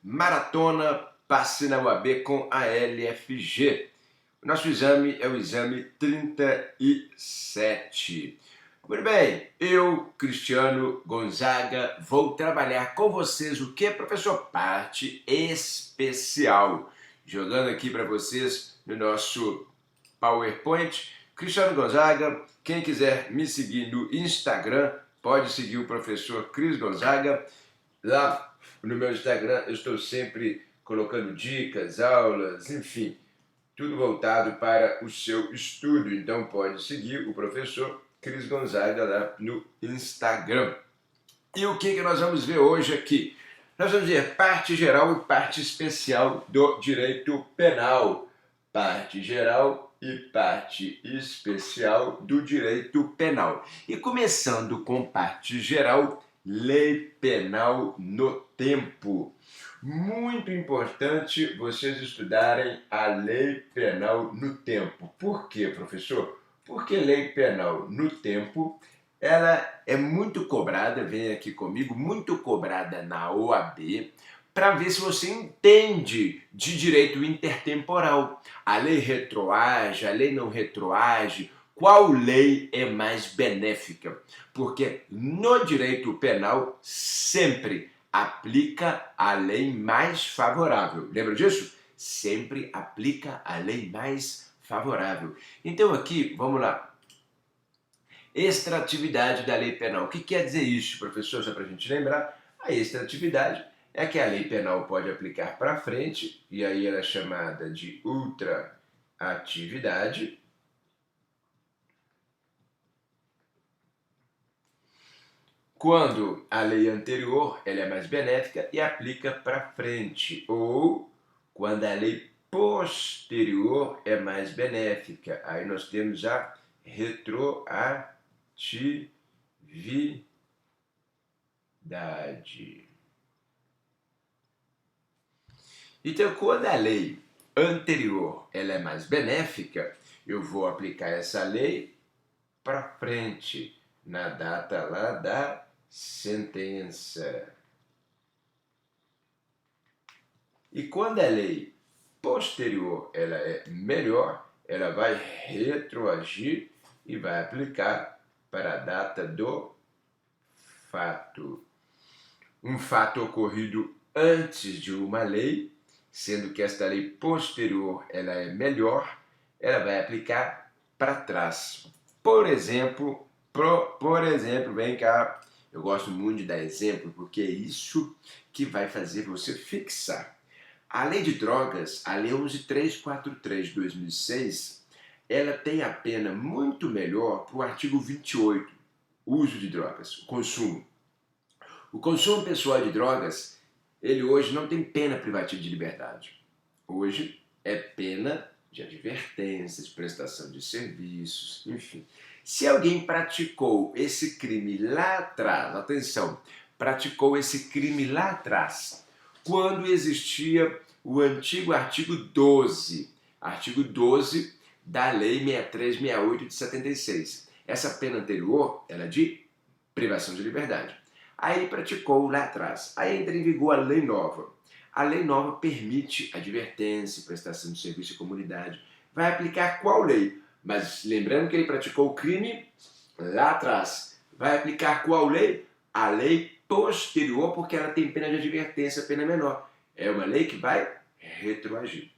Maratona Passe na UAB com a LFG. O nosso exame é o exame 37. Muito bem, eu, Cristiano Gonzaga, vou trabalhar com vocês o que, professor? Parte especial. Jogando aqui para vocês no nosso PowerPoint. Cristiano Gonzaga, quem quiser me seguir no Instagram, pode seguir o professor Cris Gonzaga. Lá no meu Instagram eu estou sempre colocando dicas, aulas, enfim, tudo voltado para o seu estudo. Então pode seguir o professor Cris Gonzaga lá no Instagram. E o que nós vamos ver hoje aqui? Nós vamos ver parte geral e parte especial do direito penal. Parte geral e parte especial do direito penal. E começando com parte geral, lei penal no tempo. Muito importante vocês estudarem a lei penal no tempo. Por quê, professor? Porque lei penal no tempo, ela é muito cobrada, vem aqui comigo, muito cobrada na OAB, para ver se você entende de direito intertemporal. A lei retroage, a lei não retroage, qual lei é mais benéfica? Porque no direito penal sempre aplica a lei mais favorável. Lembra disso? Sempre aplica a lei mais favorável. Então aqui, vamos lá. Extratividade da lei penal. O que quer dizer isso, professor? Só para a gente lembrar, a extratividade é que a lei penal pode aplicar para frente, e aí ela é chamada de ultraatividade. Quando a lei anterior ela é mais benéfica e aplica para frente, ou quando a lei posterior é mais benéfica, aí nós temos a retroatividade. Então, quando a lei anterior ela é mais benéfica, eu vou aplicar essa lei para frente, na data lá da sentença. E quando a lei posterior ela é melhor, ela vai retroagir e vai aplicar para a data do fato. Um fato ocorrido antes de uma lei, sendo que esta lei posterior ela é melhor, ela vai aplicar para trás. Por exemplo, vem cá, eu gosto muito de dar exemplo, porque é isso que vai fazer você fixar. A lei de drogas, a lei 11.343 de 2006, ela tem a pena muito melhor para o artigo 28, uso de drogas, o consumo. O consumo pessoal de drogas, ele hoje não tem pena privativa de liberdade. Hoje é pena de advertências, prestação de serviços, enfim. Se alguém praticou esse crime lá atrás, atenção, praticou esse crime lá atrás, quando existia o antigo artigo 12 da Lei 6368 de 76. Essa pena anterior era de privação de liberdade. Aí ele praticou lá atrás. Aí entra em vigor a lei nova. A lei nova permite advertência, prestação de serviço à comunidade. Vai aplicar qual lei? Mas lembrando que ele praticou o crime lá atrás. Vai aplicar qual lei? A lei posterior, porque ela tem pena de advertência, pena menor. É uma lei que vai retroagir.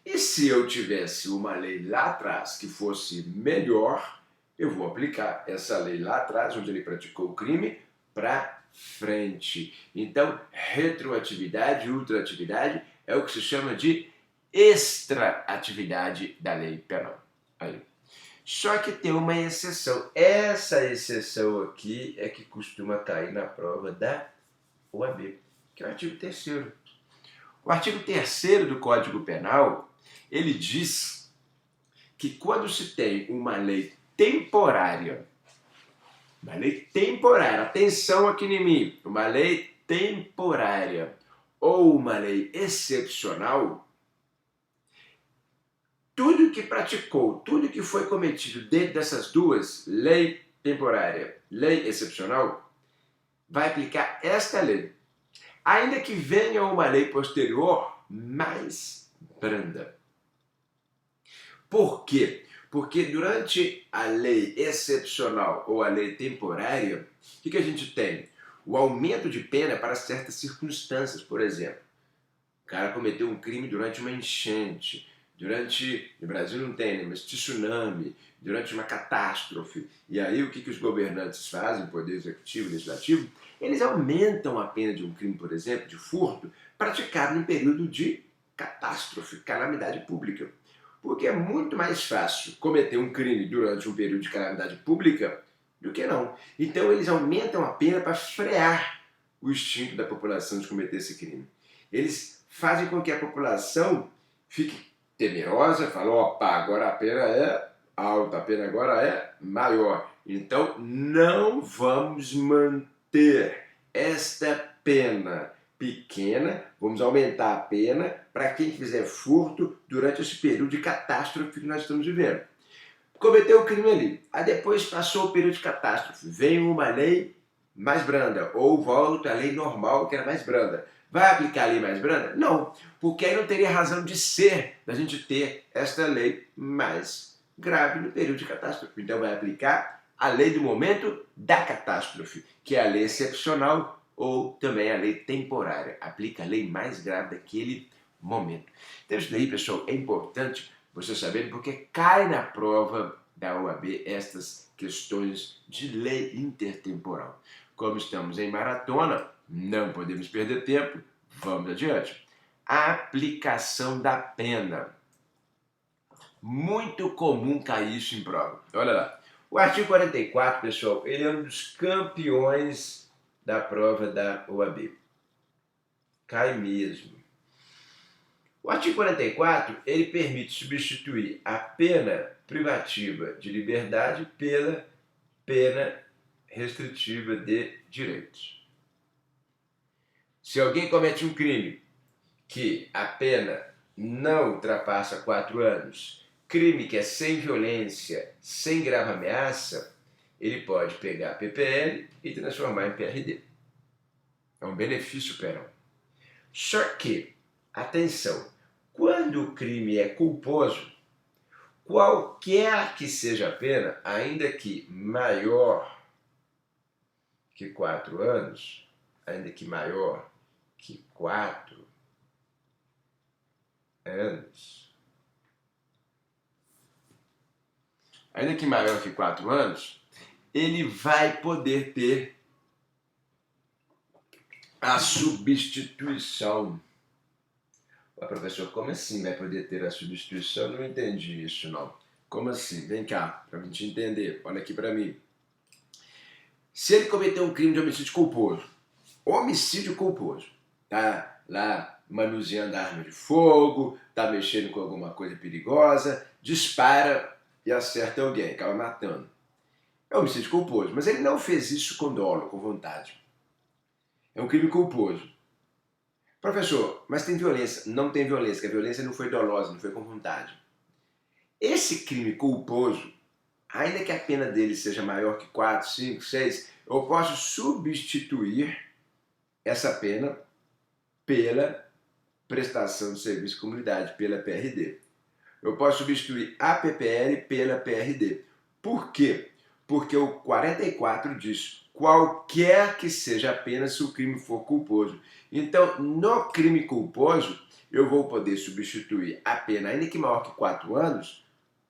E se eu tivesse uma lei lá atrás que fosse melhor, eu vou aplicar essa lei lá atrás, onde ele praticou o crime, para frente. Então, retroatividade e ultraatividade é o que se chama de extraatividade da lei penal. Aí. Só que tem uma exceção. Essa exceção aqui é que costuma cair na prova da OAB, que é o artigo 3º. O artigo 3º do Código Penal, ele diz que quando se tem uma lei temporária, atenção aqui em mim, uma lei temporária ou uma lei excepcional, tudo que praticou, tudo que foi cometido dentro dessas duas, lei temporária, lei excepcional, vai aplicar esta lei. ainda que venha uma lei posterior mais branda. Por quê? Porque durante a lei excepcional ou a lei temporária, o que a gente tem? O aumento de pena para certas circunstâncias, por exemplo. O cara cometeu um crime durante uma enchente, no Brasil não tem, né, mas tsunami, durante uma catástrofe. E aí o que os governantes fazem, o Poder Executivo e Legislativo? Eles aumentam a pena de um crime, por exemplo, de furto, praticado em período de catástrofe, calamidade pública. Porque é muito mais fácil cometer um crime durante um período de calamidade pública do que não. Então eles aumentam a pena para frear o instinto da população de cometer esse crime. Eles fazem com que a população fique temerosa, fala, opa, agora a pena é alta, a pena agora é maior. Então não vamos manter esta pena pequena, vamos aumentar a pena para quem fizer furto durante esse período de catástrofe que nós estamos vivendo. Cometeu o crime ali, aí depois passou o período de catástrofe, vem uma lei mais branda, ou volta a lei normal que era mais branda. Vai aplicar a lei mais branda? Não, porque aí não teria razão de ser da gente ter esta lei mais grave no período de catástrofe. Então vai aplicar a lei do momento da catástrofe, que é a lei excepcional ou também a lei temporária. Aplica a lei mais grave daquele momento. Então isso daí, pessoal, é importante você saber porque cai na prova da OAB estas questões de lei intertemporal. Como estamos em maratona, não podemos perder tempo, vamos adiante. A aplicação da pena. Muito comum cair isso em prova. Olha lá. O artigo 44, pessoal, ele é um dos campeões da prova da OAB. Cai mesmo. O artigo 44, ele permite substituir a pena privativa de liberdade pela pena restritiva de direitos. Se alguém comete um crime que a pena não ultrapassa 4 anos, crime que é sem violência, sem grave ameaça, ele pode pegar a PPL e transformar em PRD. É um benefício penal. Só que, atenção, quando o crime é culposo, qualquer que seja a pena, ainda que maior que 4 anos, ainda que maior que 4 anos, ainda que maior que 4 anos, ele vai poder ter a substituição. Ué, professor, como assim vai poder ter a substituição? Eu não entendi isso, não. Como assim? Vem cá, para a gente entender. Olha aqui para mim. Se ele cometeu um crime de homicídio culposo, tá lá manuseando arma de fogo, tá mexendo com alguma coisa perigosa, dispara e acerta alguém, acaba matando. É homicídio culposo, mas ele não fez isso com dolo, com vontade. É um crime culposo. Professor, mas tem violência? Não tem violência, que a violência não foi dolosa, não foi com vontade. Esse crime culposo, ainda que a pena dele seja maior que 4, 5, 6, eu posso substituir essa pena pela prestação de serviço à comunidade, pela PRD. Eu posso substituir a PPL pela PRD. Por quê? Porque o 44 diz qualquer que seja a pena se o crime for culposo. Então, no crime culposo, eu vou poder substituir a pena, ainda que maior que 4 anos,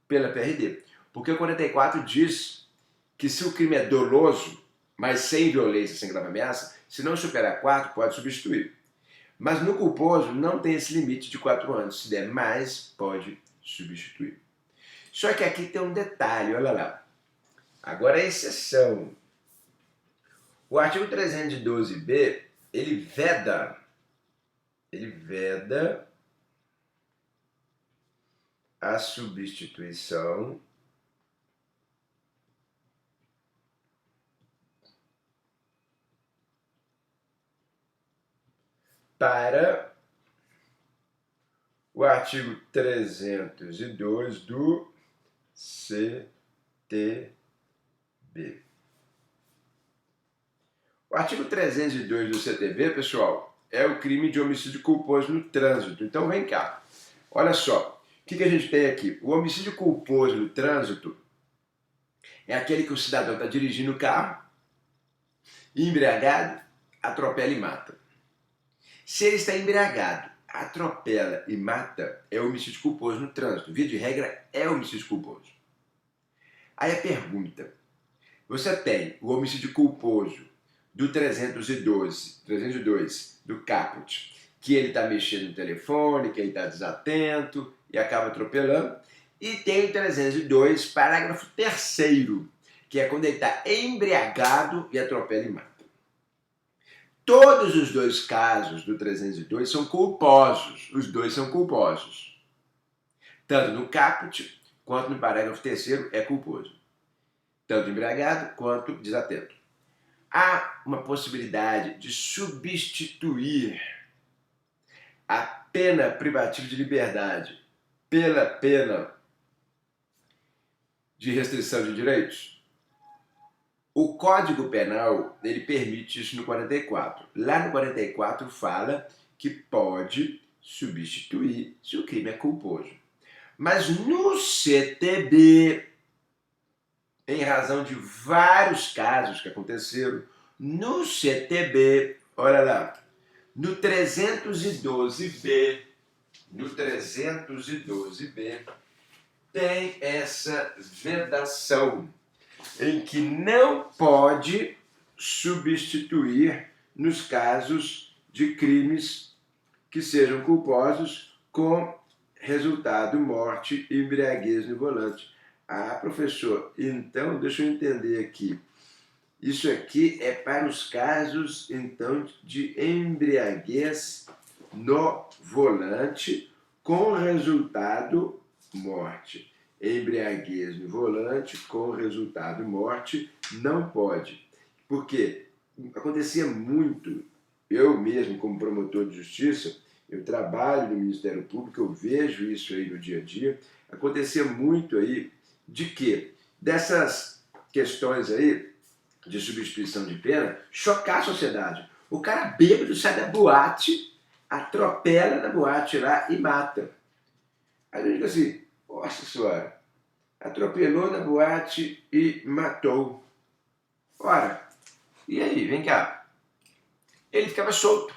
pela PRD. Porque o 44 diz que se o crime é doloso, mas sem violência, sem grave ameaça, se não superar 4, pode substituir. Mas no culposo não tem esse limite de 4 anos. Se der mais, pode substituir. Só que aqui tem um detalhe, olha lá. Agora é exceção. O artigo 312b, ele veda a substituição para o artigo 302 do CTB. O artigo 302 do CTB, pessoal, é o crime de homicídio culposo no trânsito. Então vem cá, olha só, o que a gente tem aqui? O homicídio culposo no trânsito é aquele que o cidadão está dirigindo o carro, embriagado, atropela e mata. Se ele está embriagado, atropela e mata, é homicídio culposo no trânsito. Via de regra, é homicídio culposo. Aí a pergunta, você tem o homicídio culposo do 302 do caput, que ele está mexendo no telefone, que ele está desatento e acaba atropelando, e tem o 302, parágrafo 3º, que é quando ele está embriagado e atropela e mata. Todos os dois casos do 302 são culposos, os dois são culposos. Tanto no caput quanto no parágrafo 3º é culposo. Tanto embriagado quanto desatento. Há uma possibilidade de substituir a pena privativa de liberdade pela pena de restrição de direitos? O Código Penal, ele permite isso no 44. Lá no 44 fala que pode substituir se o crime é culposo. Mas no CTB, em razão de vários casos que aconteceram, no CTB, olha lá, no 312B, tem essa vedação em que não pode substituir nos casos de crimes que sejam culposos com resultado morte e embriaguez no volante. Ah, professor, então deixa eu entender aqui. Isso aqui é para os casos, então, de embriaguez no volante com resultado morte. Embriaguez no volante com resultado morte não pode. Porque acontecia muito, eu mesmo como promotor de justiça, eu trabalho no Ministério Público, eu vejo isso aí no dia a dia, acontecia muito aí de que dessas questões aí de substituição de pena, chocar a sociedade. O cara bêbado sai da boate, atropela na boate lá e mata. Aí a gente diz assim, nossa senhora, atropelou na boate e matou. Ora, e aí, vem cá. Ele ficava solto,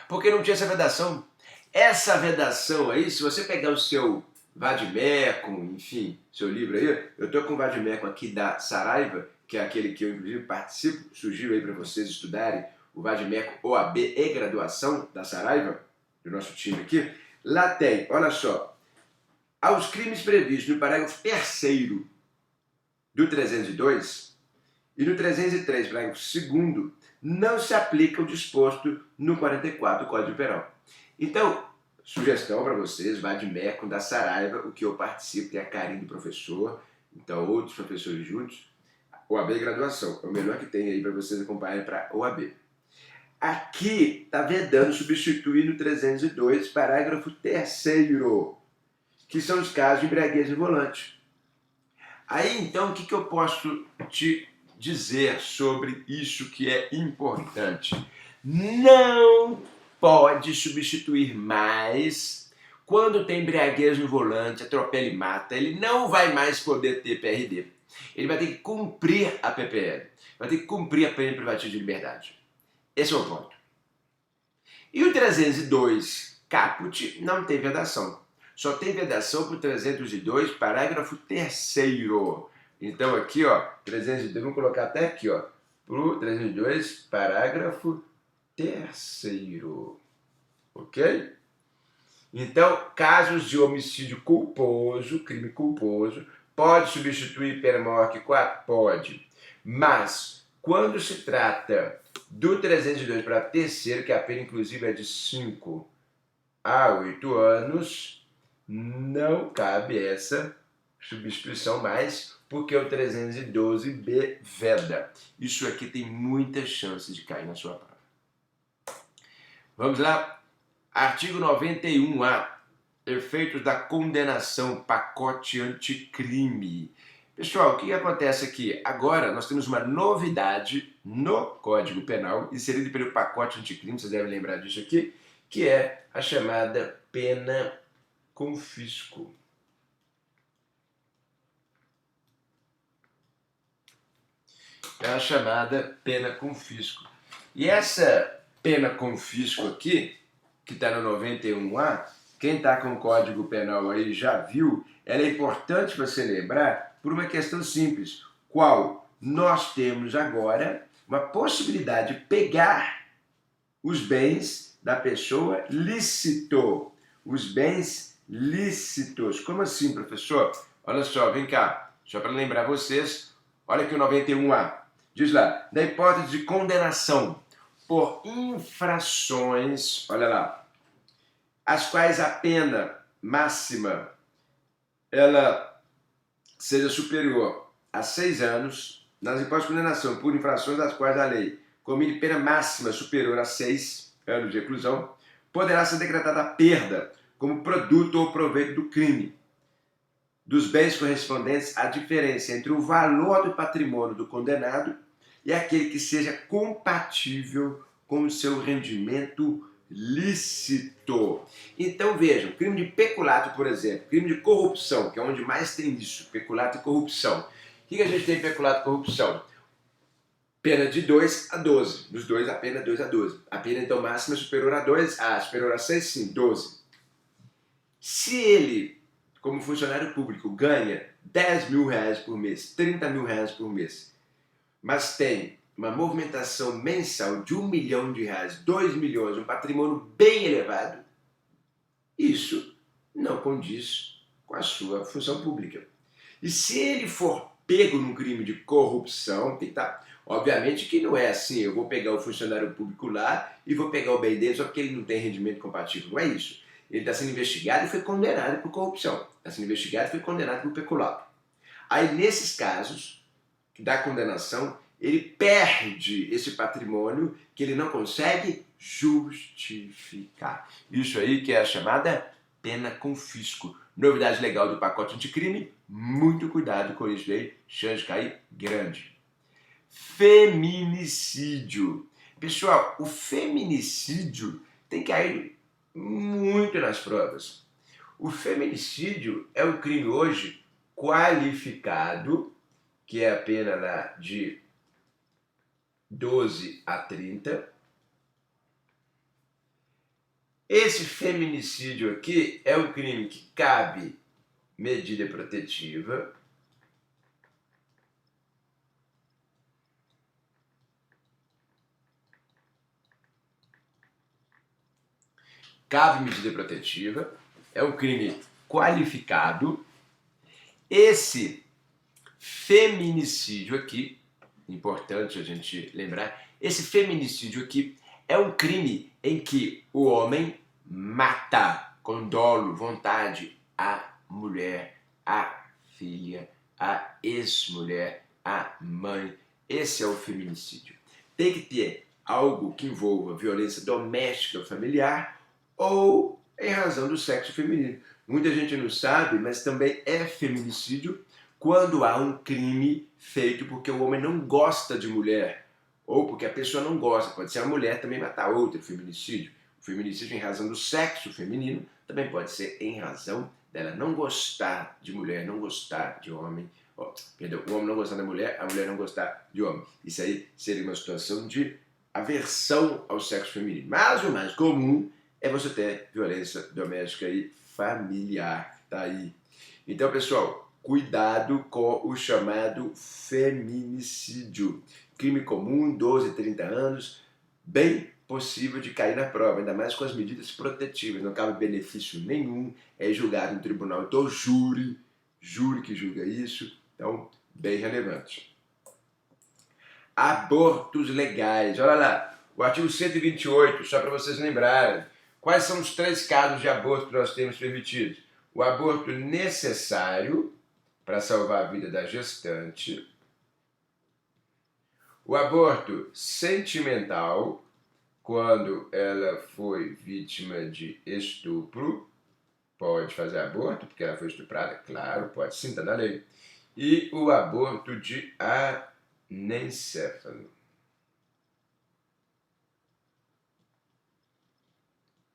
porque não tinha essa vedação. Essa vedação aí, se você pegar o seu vade-mecum, enfim, seu livro aí, eu estou com o vade-mecum aqui da Saraiva, que é aquele que eu inclusive participo, sugiro aí para vocês estudarem, o vade-mecum OAB e graduação da Saraiva, do nosso time aqui. Lá tem, olha só, aos crimes previstos no parágrafo 3º do 302 e no 303, parágrafo 2º, não se aplica o disposto no 44 do Código Penal. Então, sugestão para vocês, vade-mecum da Saraiva, o que eu participo, tem a carinha do professor, então outros professores juntos, OAB e graduação, é o melhor que tem aí para vocês acompanharem para OAB. Aqui está vedando substituir no 302, parágrafo 3º, que são os casos de embriaguez no volante. Aí então, o que eu posso te dizer sobre isso que é importante? Não pode substituir mais quando tem embriaguez no volante, atropela e mata, ele não vai mais poder ter PRD. Ele vai ter que cumprir a PPL, vai ter que cumprir a pena privativa de liberdade. Esse é o ponto. E o 302 caput não tem vedação. Só tem vedação para o 302, parágrafo 3º. Então aqui, ó, 302, vamos colocar até aqui, ó, para o 302, parágrafo 3º. Ok? Então, casos de homicídio culposo, crime culposo, pode substituir pena maior que 4? Pode. Mas, quando se trata do 302 para terceiro, que a pena inclusive é de 5 a 8 anos, não cabe essa substituição mais, porque o 312B veda. Isso aqui tem muitas chances de cair na sua prova. Vamos lá? Artigo 91A. Efeitos da condenação, pacote anticrime. Pessoal, o que acontece aqui? Agora nós temos uma novidade no Código Penal, inserida pelo pacote anticrime, vocês devem lembrar disso aqui, que é a chamada pena confisco. É a chamada pena confisco. E essa pena confisco aqui, que está no 91A, quem está com o Código Penal aí já viu, ela é importante você lembrar por uma questão simples, qual nós temos agora uma possibilidade de pegar os bens da pessoa lícito. Os bens lícitos. Como assim, professor? Olha só, vem cá, só para lembrar vocês, olha aqui o 91A. Diz lá, na hipótese de condenação por infrações, olha lá, as quais a pena máxima ela seja superior a 6 anos, nas hipóteses de condenação por infrações das quais a lei comine pena máxima superior a 6 anos de reclusão, poderá ser decretada a perda como produto ou proveito do crime dos bens correspondentes à diferença entre o valor do patrimônio do condenado e aquele que seja compatível com o seu rendimento lícito. Então vejam, crime de peculato, por exemplo, crime de corrupção, que é onde mais tem isso, peculato e corrupção. O que a gente tem em peculato e corrupção? Pena de 2 a 12. Nos dois, a pena é 2 a 12. A pena, então, máxima é superior a 2, superior a 6, sim, 12. Se ele, como funcionário público, ganha 10 mil reais por mês, 30 mil reais por mês, mas tem uma movimentação mensal de 1 milhão de reais, 2 milhões, um patrimônio bem elevado, isso não condiz com a sua função pública. E se ele for pego num crime de corrupção, obviamente que não é assim, eu vou pegar o funcionário público lá e vou pegar o bem dele só porque ele não tem rendimento compatível, não é isso. Ele está sendo investigado e foi condenado por corrupção, está sendo investigado e foi condenado por peculato. Aí nesses casos da condenação, ele perde esse patrimônio que ele não consegue justificar. Isso aí que é a chamada pena confisco. Novidade legal do pacote anticrime, muito cuidado com isso aí, chance de cair grande. Feminicídio. Pessoal, o feminicídio tem que cair muito nas provas. O feminicídio é um crime hoje qualificado, que é a pena lá de 12 a 30. Esse feminicídio aqui é um crime que cabe medida protetiva. Cabe medida protetiva. É um crime qualificado. Esse feminicídio aqui, importante a gente lembrar, esse feminicídio aqui é um crime em que o homem mata com dolo, vontade, a mulher, a filha, a ex-mulher, a mãe. Esse é o feminicídio. Tem que ter algo que envolva violência doméstica familiar ou em razão do sexo feminino. Muita gente não sabe, mas também é feminicídio quando há um crime feito porque o homem não gosta de mulher, ou porque a pessoa não gosta, pode ser a mulher também matar outra, feminicídio. O feminicídio em razão do sexo feminino também pode ser em razão dela não gostar de mulher, não gostar de homem, o homem não gostar da mulher, a mulher não gostar de homem. Isso aí seria uma situação de aversão ao sexo feminino. Mas o mais comum é você ter violência doméstica e familiar, tá aí. Então, pessoal, cuidado com o chamado feminicídio. Crime comum, 12 a 30 anos, bem possível de cair na prova, ainda mais com as medidas protetivas. Não cabe benefício nenhum, é julgado no tribunal do júri que julga isso, então, bem relevante. Abortos legais, olha lá, o artigo 128, só para vocês lembrarem. Quais são os 3 casos de aborto que nós temos permitidos? O aborto necessário para salvar a vida da gestante, o aborto sentimental, quando ela foi vítima de estupro, pode fazer aborto porque ela foi estuprada, claro, pode sim, está na lei. e o aborto de anencefalo.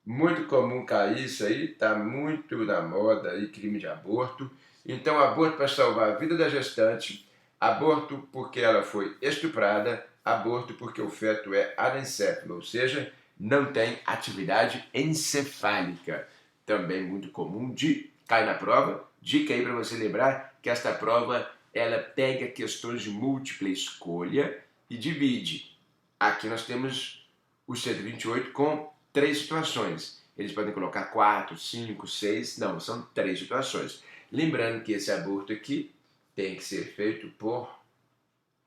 Muito comum cair isso aí, está muito na moda aí, crime de aborto. Então, aborto para salvar a vida da gestante, aborto porque ela foi estuprada, aborto porque o feto é anencefalo, ou seja, não tem atividade encefálica. Também muito comum de cair na prova. Dica aí para você lembrar que esta prova ela pega questões de múltipla escolha e divide. Aqui nós temos o 128 com 3 situações. Eles podem colocar 4, 5, 6, não, são 3 situações. Lembrando que esse aborto aqui tem que ser feito por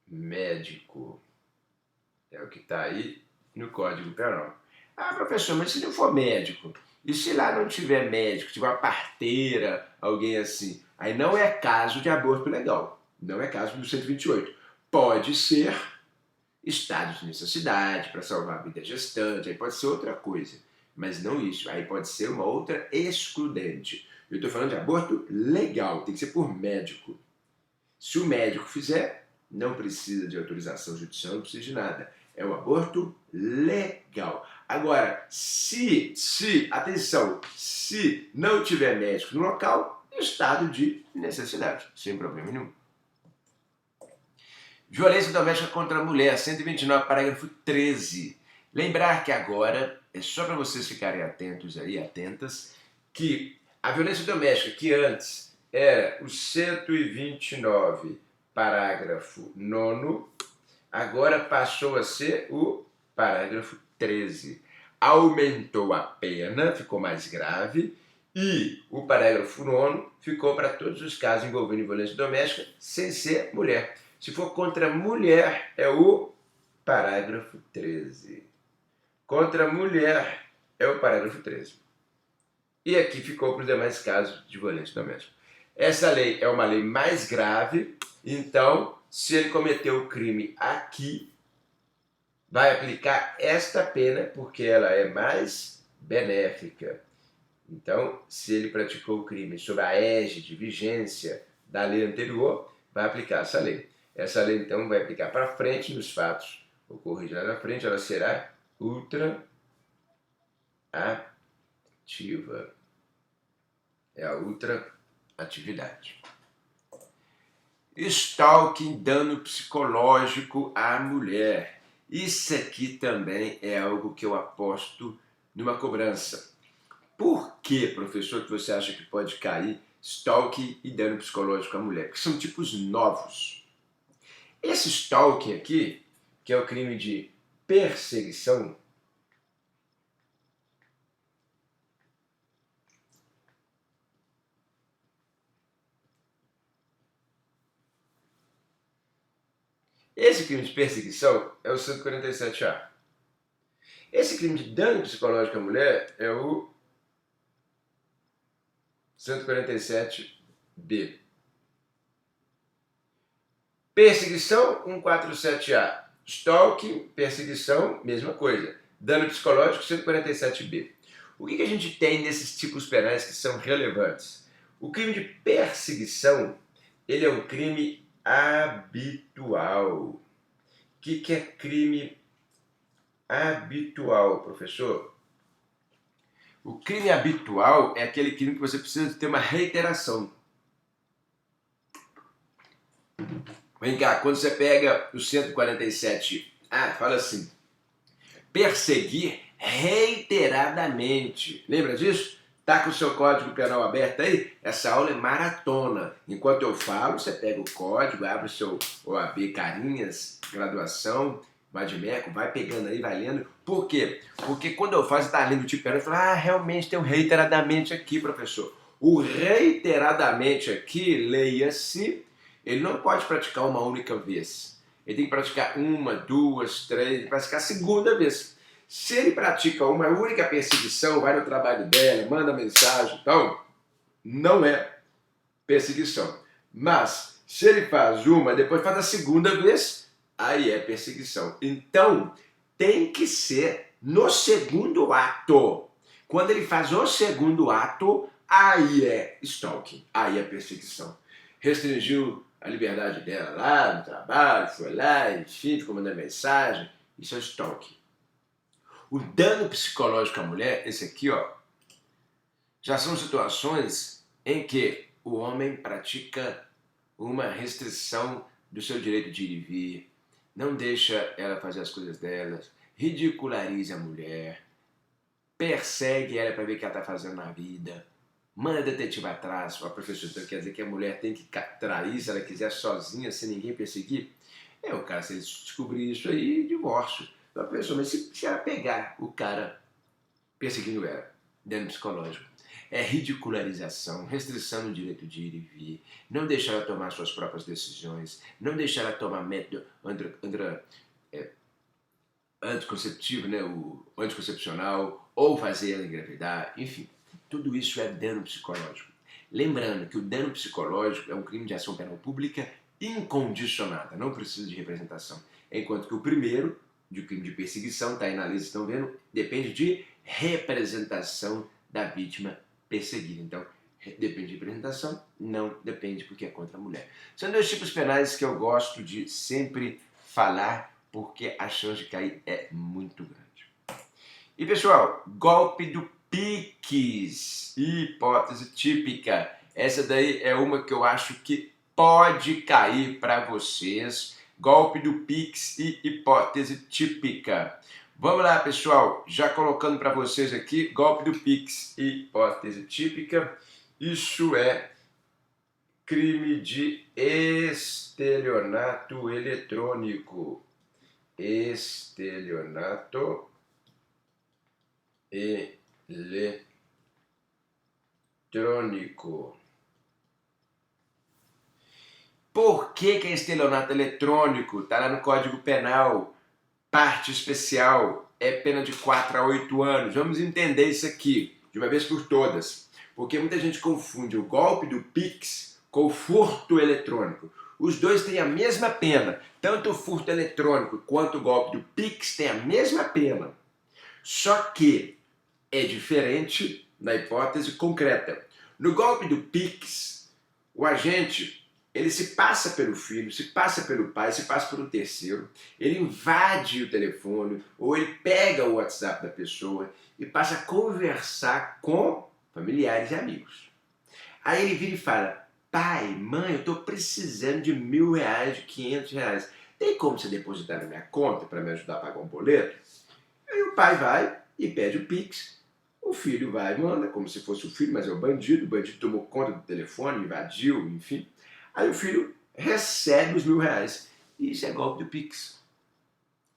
médico. É o que está aí no Código Penal. Ah, professor, mas se não for médico, e se lá não tiver médico, tiver uma parteira, alguém assim, aí não é caso de aborto legal, não é caso do 128. Pode ser estado de necessidade para salvar a vida gestante, aí pode ser outra coisa, mas não isso, aí pode ser uma outra excludente. Eu estou falando de aborto legal, tem que ser por médico. Se o médico fizer, não precisa de autorização judicial, não precisa de nada. É um aborto legal. Agora, atenção, se não tiver médico no local, estado de necessidade, sem problema nenhum. Violência doméstica contra a mulher, 129, parágrafo 13. Lembrar que agora, é só para vocês ficarem atentos aí, atentas, que a violência doméstica, que antes era o 129, parágrafo 9º, agora passou a ser o parágrafo 13. Aumentou a pena, ficou mais grave, e o parágrafo 9º ficou para todos os casos envolvendo violência doméstica sem ser mulher. Se for contra mulher, é o parágrafo 13. Contra mulher é o parágrafo 13. E aqui ficou para os demais casos de violência doméstica. Essa lei é uma lei mais grave, então, se ele cometeu o crime aqui, vai aplicar esta pena, porque ela é mais benéfica. Então, se ele praticou o crime sob a égide de vigência da lei anterior, vai aplicar essa lei. Essa lei, então, vai aplicar para frente nos fatos ocorridos lá na frente, ela será ultra ativa. É a ultra atividade. Stalking, dano psicológico à mulher. Isso aqui também é algo que eu aposto numa cobrança. Por que, professor, que você acha que pode cair stalking e dano psicológico à mulher? Porque são tipos novos. Esse stalking aqui, que é o crime de perseguição, esse crime de perseguição é o 147A. Esse crime de dano psicológico à mulher é o 147B. Perseguição, 147A. Stalking, perseguição, mesma coisa. Dano psicológico, 147B. O que a gente tem nesses tipos penais que são relevantes? O crime de perseguição, ele é um crime habitual. O que é crime habitual, professor? O crime habitual é aquele crime que você precisa ter uma reiteração. Vem cá, quando você pega o 147, fala assim, perseguir reiteradamente. Lembra disso? Tá com o seu Código Penal aberto aí? Essa aula é maratona. Enquanto eu falo, você pega o código, abre o seu OAB Carinhas, graduação, Vadimeco, vai pegando aí, vai lendo. Por quê? Porque quando eu faço, tá lendo o tipo penal, eu falo, realmente tem um reiteradamente aqui, professor. O reiteradamente aqui, leia-se, ele não pode praticar uma única vez. Ele tem que praticar uma, duas, três, praticar a segunda vez. Se ele pratica uma única perseguição, vai no trabalho dela, manda mensagem, então, não é perseguição. Mas, se ele faz uma, depois faz a segunda vez, aí é perseguição. Então, tem que ser no segundo ato. Quando ele faz o segundo ato, aí é stalking, aí é perseguição. Restringiu a liberdade dela lá no trabalho, foi lá, enfim, ficou mandando mensagem. Isso é stalking. O dano psicológico à mulher, esse aqui, ó, já são situações em que o homem pratica uma restrição do seu direito de ir e vir, não deixa ela fazer as coisas delas, ridiculariza a mulher, persegue ela para ver o que ela está fazendo na vida, manda detetive atrás. A professora então quer dizer que a mulher tem que trair se ela quiser sozinha, sem ninguém perseguir. É o cara, se ele descobrir isso aí, divórcio. A pessoa, mas se ela pegar o cara perseguindo ela, dano psicológico, é ridicularização, restrição no direito de ir e vir, não deixar ela tomar suas próprias decisões, não deixar ela tomar método anticonceptivo, né, o anticoncepcional, ou fazer ela engravidar, enfim, tudo isso é dano psicológico. Lembrando que o dano psicológico é um crime de ação penal pública incondicionada, não precisa de representação, enquanto que o primeiro, de crime de perseguição, está aí na lista, estão vendo, depende de representação da vítima perseguida. Então, depende de representação, não depende porque é contra a mulher. São dois tipos penais que eu gosto de sempre falar, porque a chance de cair é muito grande. E pessoal, golpe do Pix, hipótese típica. Essa daí é uma que eu acho que pode cair para vocês. Golpe do Pix e hipótese típica. Vamos lá, pessoal, já colocando para vocês aqui, golpe do Pix e hipótese típica. Isso é crime de estelionato eletrônico. Estelionato eletrônico. Por que é estelionato eletrônico? Está lá no Código Penal, parte especial, é pena de 4 a 8 anos. Vamos entender isso aqui, de uma vez por todas. Porque muita gente confunde o golpe do Pix com o furto eletrônico. Os dois têm a mesma pena. Tanto o furto eletrônico quanto o golpe do Pix têm a mesma pena. Só que é diferente na hipótese concreta. No golpe do Pix, o agente, ele se passa pelo filho, se passa pelo pai, se passa por um terceiro, ele invade o telefone ou ele pega o WhatsApp da pessoa e passa a conversar com familiares e amigos. Aí ele vira e fala: pai, mãe, eu estou precisando de R$1.000, de R$500. Tem como você depositar na minha conta para me ajudar a pagar um boleto? Aí o pai vai e pede o Pix. O filho vai e manda, como se fosse o filho, mas é o bandido tomou conta do telefone, invadiu, enfim. Aí o filho recebe os R$1.000. E isso é golpe do Pix.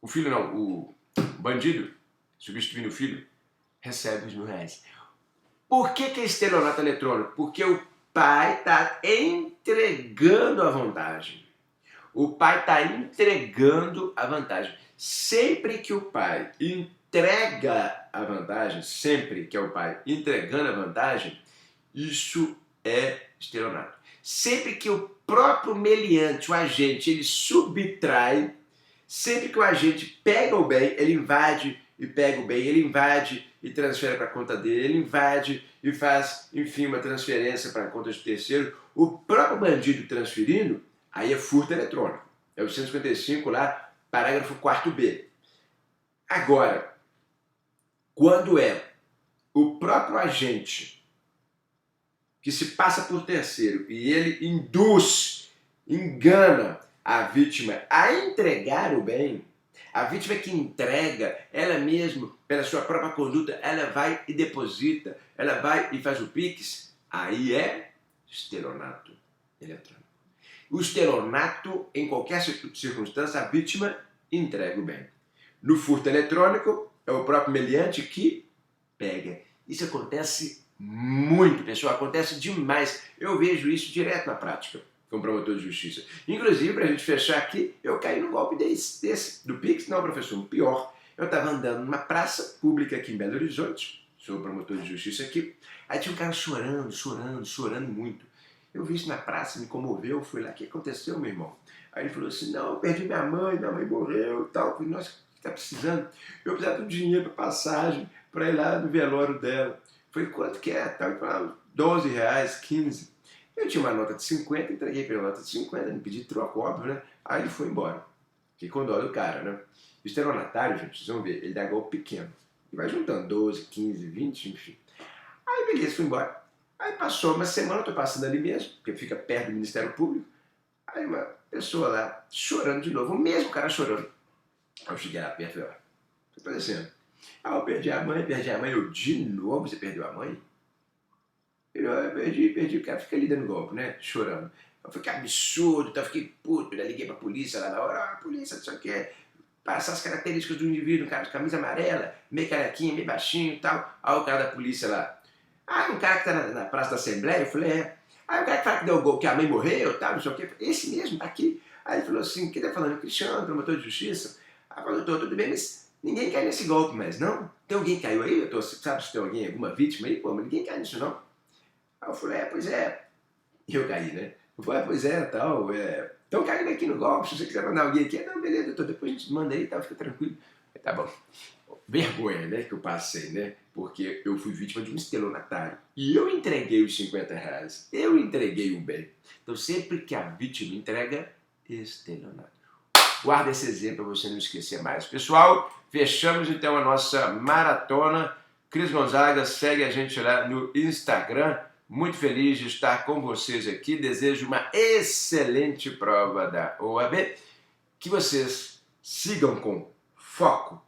O filho não, o bandido, substituindo o filho, recebe os R$1.000. Por que é estelionato eletrônico? Porque o pai está entregando a vantagem. O pai está entregando a vantagem. Sempre que o pai entrega a vantagem, sempre que é o pai entregando a vantagem, isso é estelionato. Sempre que o próprio meliante, o agente, ele subtrai, sempre que o agente pega o bem, ele invade e pega o bem, ele invade e transfere para a conta dele, ele invade e faz, enfim, uma transferência para a conta de terceiro, o próprio bandido transferindo, aí é furto eletrônico. É o 155 lá, parágrafo 4º. Agora, quando é o próprio agente que se passa por terceiro e ele induz, engana a vítima a entregar o bem, a vítima que entrega, ela mesma, pela sua própria conduta, ela vai e deposita, ela vai e faz o Pix, aí é estelionato eletrônico. O estelionato, em qualquer circunstância, a vítima entrega o bem. No furto eletrônico, é o próprio meliante que pega. Isso acontece muito, pessoal, acontece demais. Eu vejo isso direto na prática, como promotor de justiça. Inclusive, para a gente fechar aqui, eu caí num golpe desse do Pix. Não, professor, um pior. Eu estava andando numa praça pública aqui em Belo Horizonte, sou promotor de justiça aqui, aí tinha um cara chorando muito. Eu vi isso na praça, me comoveu, fui lá, o que aconteceu, meu irmão? Aí ele falou assim: não, eu perdi minha mãe morreu e tal. Eu falei: nossa, o que está precisando? Eu precisava de dinheiro para passagem, para ir lá no velório dela. Falei: quanto que é? Ele falou: R$12, 15. Eu tinha uma nota de 50, entreguei para ele a nota de 50, me pedi troco, óbvio, né? Aí ele foi embora. Fiquei com dó do cara, né? O estelionatário, gente, vocês vão ver, ele dá golpe pequeno. E vai juntando 12, 15, 20, enfim. Aí beleza, fui embora. Aí passou uma semana, eu tô passando ali mesmo, porque fica perto do Ministério Público. Aí uma pessoa lá, chorando de novo, o mesmo cara chorando. Aí eu cheguei lá perto e falei, ó, o que tá acontecendo? Ah, eu perdi a mãe, perdi a mãe. Eu, de novo, você perdeu a mãe? Ele, eu perdi, o cara fica ali dando golpe, né? Chorando. Eu falei, que absurdo, então eu fiquei puto, né? Liguei pra polícia lá na hora, ah, polícia, não sei o que, passar as características do indivíduo, um cara de camisa amarela, meio carequinha, meio baixinho e tal. Aí o cara da polícia lá, ah, um cara que tá na Praça da Assembleia, eu falei, é. Aí o cara que fala que deu golpe, que a mãe morreu e tal, não sei o que, esse mesmo, tá aqui. Aí ele falou assim, quem tá falando? Cristiano, promotor de justiça. Aí falou, doutor, tudo bem, mas ninguém cai nesse golpe mais, não? Tem alguém que caiu aí? Eu tô, sabe se tem alguém, alguma vítima aí? Pô, mas ninguém cai nisso, não. Aí eu falei, pois é. E eu caí, né? Eu falei, pois é, tal, estão caindo aqui no golpe, se você quiser mandar alguém aqui, não, beleza, doutor, depois a gente manda aí e tal, fica tranquilo. Aí, tá bom. Vergonha, né, que eu passei, né? Porque eu fui vítima de um estelionatário. E eu entreguei os 50 reais. Eu entreguei o bem. Então, sempre que a vítima entrega, estelionato. Guarda esse exemplo para você não esquecer mais. Pessoal, fechamos então a nossa maratona. Cris Gonzaga, segue a gente lá no Instagram. Muito feliz de estar com vocês aqui. Desejo uma excelente prova da OAB. Que vocês sigam com foco,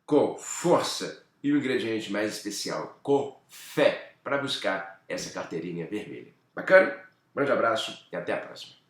com força e o ingrediente mais especial, com fé, para buscar essa carteirinha vermelha. Bacana? Grande abraço e até a próxima.